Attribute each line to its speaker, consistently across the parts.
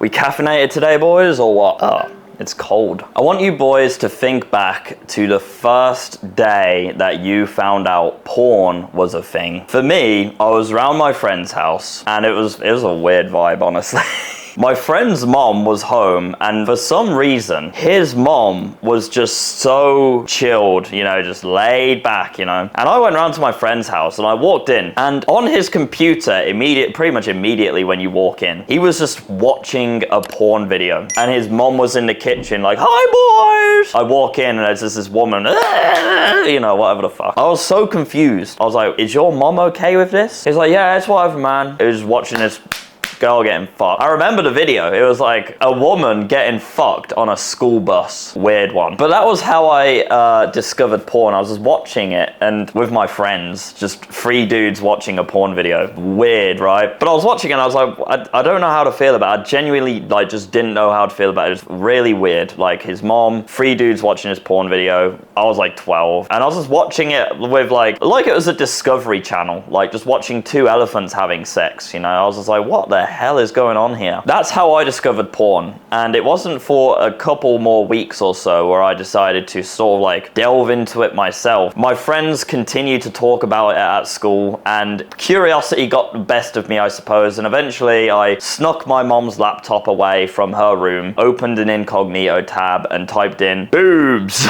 Speaker 1: We caffeinated today, boys, or what? Oh, it's cold. I want you boys to think back to the first day that you found out porn was a thing. For me, I was around my friend's house, and it was a weird vibe, honestly. My friend's mom was home, and for some reason, his mom was just so chilled, you know, just laid back, you know. And I went around to my friend's house, and I walked in, and on his computer, pretty much immediately when you walk in, he was just watching a porn video, and his mom was in the kitchen like, "Hi, boys!" I walk in, and there's just this woman, you know, whatever the fuck. I was so confused. I was like, "Is your mom okay with this?" He's like, "Yeah, it's whatever, man." He was watching this girl getting fucked. I remember the video. It was like a woman getting fucked on a school bus. Weird one. But that was how I discovered porn. I was just watching it and with my friends, just three dudes watching a porn video. Weird, right? But I was watching it and I was like, I don't know how to feel about it. I genuinely like just didn't know how to feel about it. It was really weird. Like his mom, three dudes watching his porn video. I was like 12 and I was just watching it with like it was a Discovery Channel, like just watching two elephants having sex, you know. I was just like, what the hell is going on here? That's how I discovered porn, and it wasn't for a couple more weeks or so where I decided to sort of like delve into it myself. My friends continued to talk about it at school, and curiosity got the best of me, I suppose, and eventually I snuck my mom's laptop away from her room, opened an incognito tab, and typed in boobs.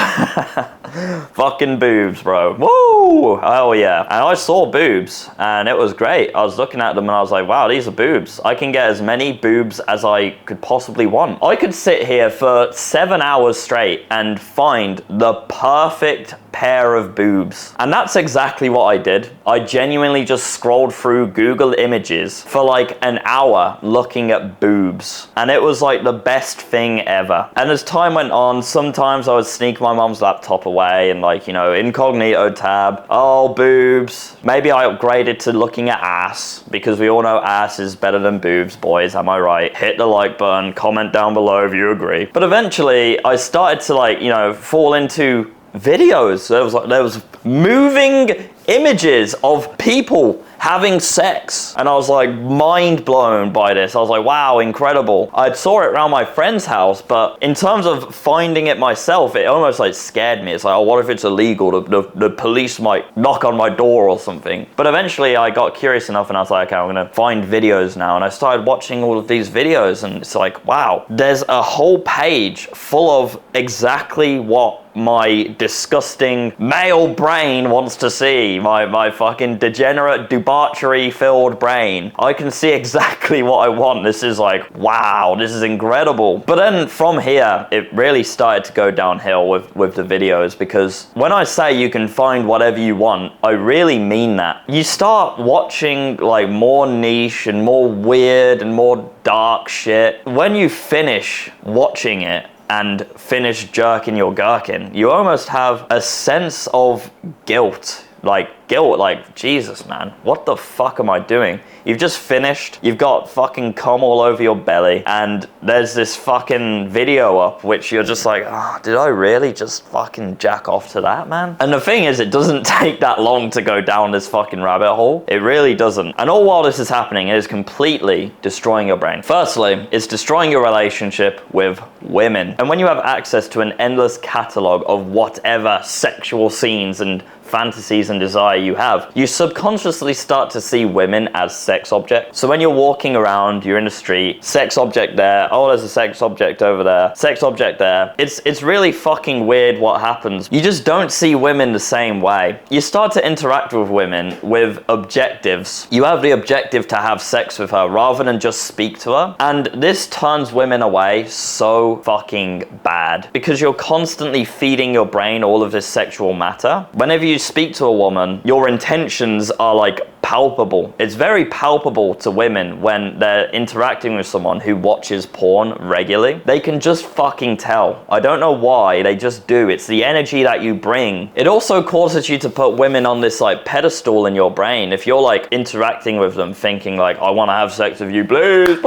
Speaker 1: Fucking boobs, bro. Woo! Oh yeah. And I saw boobs, and it was great. I was looking at them and I was like, wow, these are boobs. I can get as many boobs as I could possibly want. I could sit here for 7 hours straight and find the perfect pair of boobs. And that's exactly what I did. I genuinely just scrolled through Google Images for like an hour looking at boobs. And it was like the best thing ever. And as time went on, sometimes I would sneak my mom's laptop away and like, you know, incognito tab, oh, boobs. Maybe I upgraded to looking at ass, because we all know ass is better than boobs, boys, am I right? Hit the like button, comment down below if you agree. But eventually I started to like, you know, fall into videos. There was moving images of people having sex, and I was like mind blown by this. I was like, wow, incredible. I saw it around my friend's house, but in terms of finding it myself, it almost like scared me. It's like, oh, what if it's illegal? The police might knock on my door or something. But eventually I got curious enough and I was like, okay, I'm gonna find videos now, and I started watching all of these videos, and it's like, wow, there's a whole page full of exactly what my disgusting male brain wants to see. My fucking degenerate, debauchery-filled brain. I can see exactly what I want. This is like, wow, this is incredible. But then from here, it really started to go downhill with the videos, because when I say you can find whatever you want, I really mean that. You start watching like more niche and more weird and more dark shit. When you finish watching it and finish jerking your gherkin, you almost have a sense of guilt. Like, Jesus, man, what the fuck am I doing? You've just finished, you've got fucking cum all over your belly, and there's this fucking video up which you're just like, oh, did I really just fucking jack off to that, man? And the thing is, it doesn't take that long to go down this fucking rabbit hole. It really doesn't. And all while this is happening, it is completely destroying your brain. Firstly, it's destroying your relationship with women. And when you have access to an endless catalog of whatever sexual scenes and fantasies and desire you have, you subconsciously start to see women as sex objects. So when you're walking around, you're in the street, sex object there, oh, there's a sex object over there, sex object there. It's really fucking weird what happens. You just don't see women the same way. You start to interact with women with objectives. You have the objective to have sex with her rather than just speak to her. And this turns women away so fucking bad, because you're constantly feeding your brain all of this sexual matter. Whenever you speak to a woman, your intentions are like palpable. It's very palpable to women when they're interacting with someone who watches porn regularly. They can just fucking tell. I don't know why, they just do. It's the energy that you bring. It also causes you to put women on this like pedestal in your brain. If you're like interacting with them thinking like, I want to have sex with you, please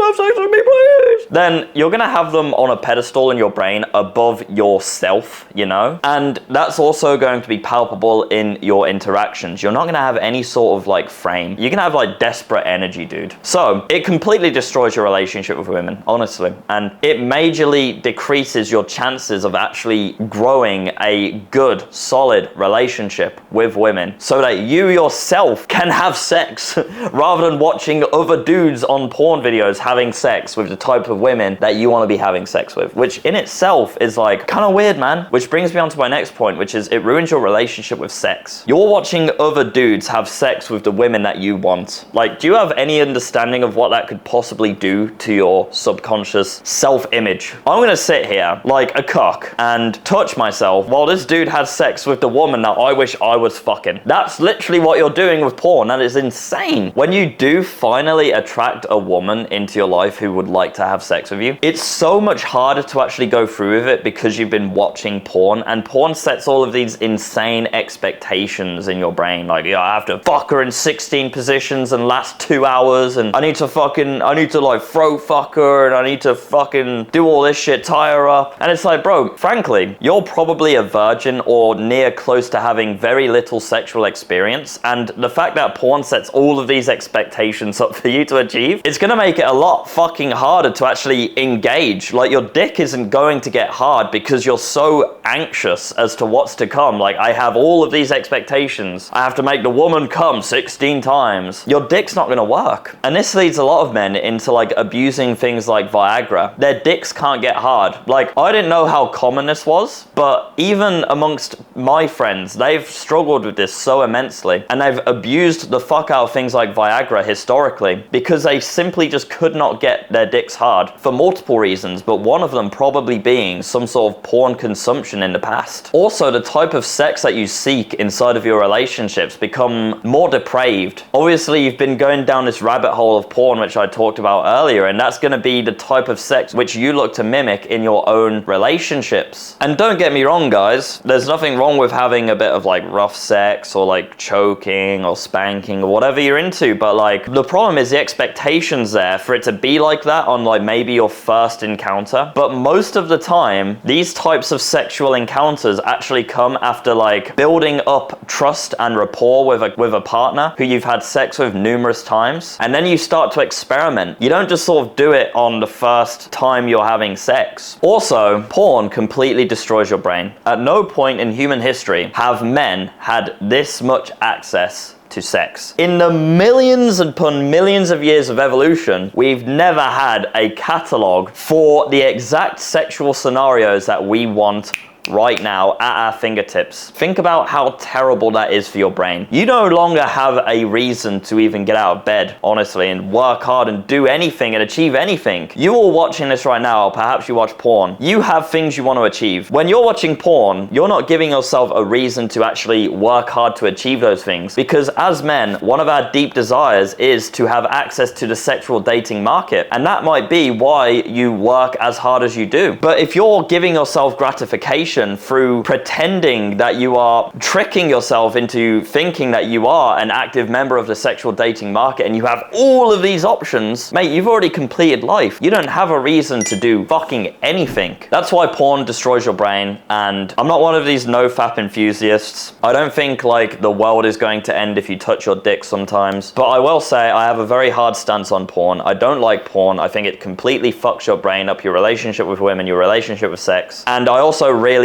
Speaker 1: have sex with me, please. then you're gonna have them on a pedestal in your brain above yourself, you know? And that's also going to be palpable in your interactions. You're not gonna have any sort of like frame. You're gonna have like desperate energy, dude. So it completely destroys your relationship with women, honestly. And it majorly decreases your chances of actually growing a good, solid relationship with women so that you yourself can have sex rather than watching other dudes on porn videos having sex with the type of women that you want to be having sex with, which in itself is like kind of weird, man. Which brings me on to my next point, which is it ruins your relationship with sex. You're watching other dudes have sex with the women that you want. Like, do you have any understanding of what that could possibly do to your subconscious self-image? I'm gonna sit here like a cock and touch myself while this dude has sex with the woman that I wish I was fucking. That's literally what you're doing with porn. That is insane. When you do finally attract a woman into your life who would like to have sex with you, it's so much harder to actually go through with it because you've been watching porn, and porn sets all of these insane expectations in your brain. Like, yeah, I have to fuck her in 16 positions and last 2 hours, and I need to like throat fuck her, and I need to fucking do all this shit, tie her up. And it's like, bro, frankly, you're probably a virgin or near close to having very little sexual experience, and the fact that porn sets all of these expectations up for you to achieve, it's gonna make it a lot fucking harder to actually engage. Like, your dick isn't going to get hard because you're so anxious as to what's to come. Like, I have all of these expectations. I have to make the woman come 16 times. Your dick's not gonna work. And this leads a lot of men into like abusing things like Viagra. Their dicks can't get hard. Like, I didn't know how common this was, but even amongst my friends, they've struggled with this so immensely, and they've abused the fuck out of things like Viagra historically because they simply just could not get their dicks hard for multiple reasons, but one of them probably being some sort of porn consumption in the past. Also, the type of sex that you seek inside of your relationships become more depraved. Obviously, you've been going down this rabbit hole of porn, which I talked about earlier, and that's going to be the type of sex which you look to mimic in your own relationships. And don't get me wrong, guys, there's nothing wrong with having a bit of like rough sex or like choking or spanking or whatever you're into, but like the problem is the expectations there for it to be like that on like maybe your first encounter. But most of the time, these types of sexual encounters actually come after like building up trust and rapport with a partner who you've had sex with numerous times, and then you start to experiment. You don't just sort of do it on the first time you're having sex. Also, porn completely destroys your brain. At no point in human history have men had this much access to sex. In the millions upon millions of years of evolution, we've never had a catalog for the exact sexual scenarios that we want right now at our fingertips. Think about how terrible that is for your brain. You no longer have a reason to even get out of bed, honestly, and work hard and do anything and achieve anything. You all watching this right now, perhaps you watch porn, you have things you want to achieve. When you're watching porn, you're not giving yourself a reason to actually work hard to achieve those things, because as men, one of our deep desires is to have access to the sexual dating market, and that might be why you work as hard as you do. But if you're giving yourself gratification through pretending that you are tricking yourself into thinking that you are an active member of the sexual dating market and you have all of these options, mate, you've already completed life. You don't have a reason to do fucking anything. That's why porn destroys your brain, and I'm not one of these no-fap enthusiasts. I don't think like the world is going to end if you touch your dick sometimes, but I will say I have a very hard stance on porn. I don't like porn. I think it completely fucks your brain up, your relationship with women, your relationship with sex, and I also really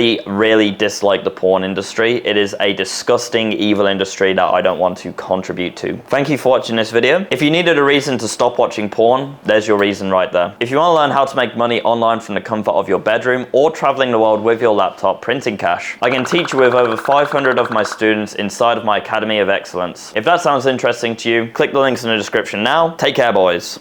Speaker 1: dislike the porn industry. It is a disgusting, evil industry that I don't want to contribute to. Thank you for watching this video. If you needed a reason to stop watching porn, there's your reason right there. If you want to learn how to make money online from the comfort of your bedroom or traveling the world with your laptop printing cash, I can teach you with over 500 of my students inside of my Academy of Excellence. If that sounds interesting to you, click the links in the description now. Take care, boys.